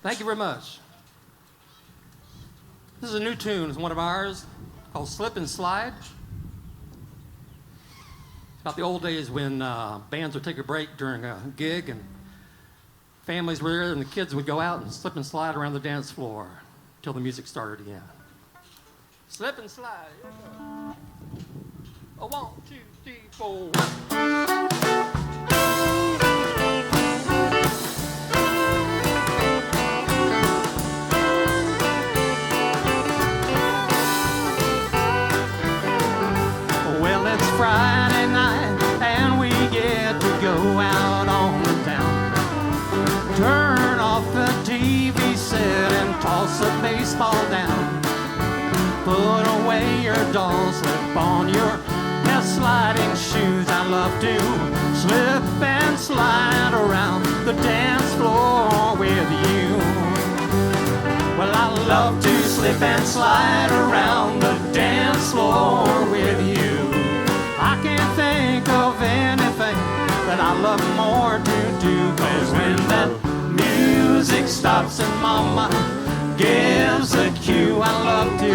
Thank you very much. This is a new tune. It's one of ours called Slip and Slide. It's about the old days when bands would take a break during a gig and families were there and the kids would go out and slip and slide around the dance floor until the music started again. Slip and slide. A 1, 2, 3, 4. Well, it's Friday night and we get to go out on the town. Turn off the TV set and toss the baseball down. Put away your doll, slip on your best sliding shoes. I love to slip and slide around the dance floor with you. Well, I love to slip and slide around the dance floor with you. I can't think of anything that I love more to do, 'cause when that music stops and mama gives a cue, I love to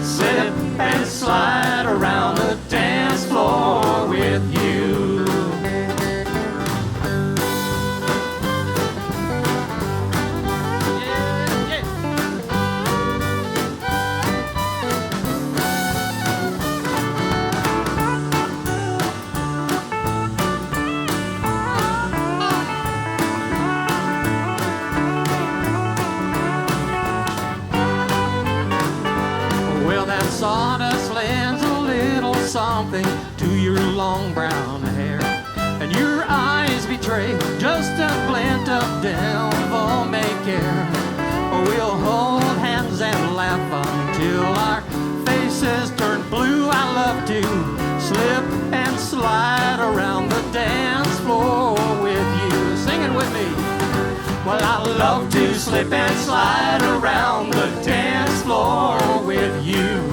slip and slide around the dance floor with you. Yeah, yeah. Well, that sawdust lends a little something to your long brown hair, and your eyes betray just a glint of devil may care. We'll hold hands and laugh until our faces turn blue. I love to slip and slide around the dance floor with you. Sing it with me. Well, I love to slip and slide around the dance floor with you.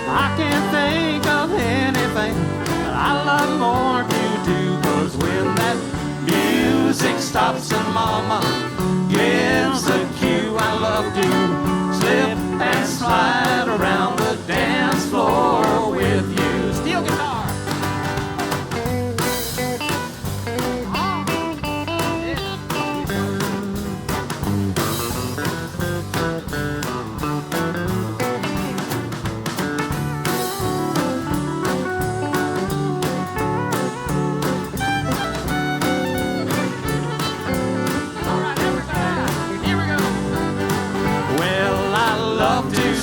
I can't think of anything that I love more to do, 'cause when that music stops and mama gives a cue, I love to slip and slide around the dance floor with you. Steel guitar.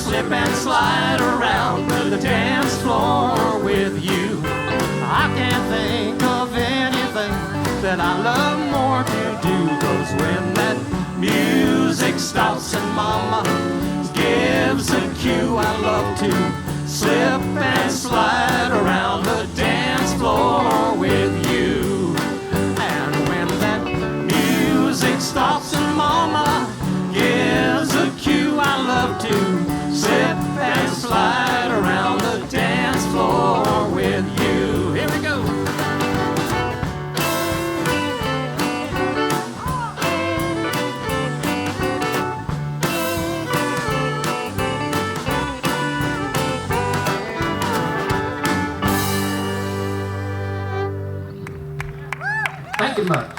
Slip and slide around the dance floor with you. I can't think of anything that I love more to do, 'cause when that music stops and mama gives a cue, I love to slip and slide around the dance floor with you. And when that music stops and mama gives a cue, I love to slip and slide around the dance floor with you. Here we go. Thank you much.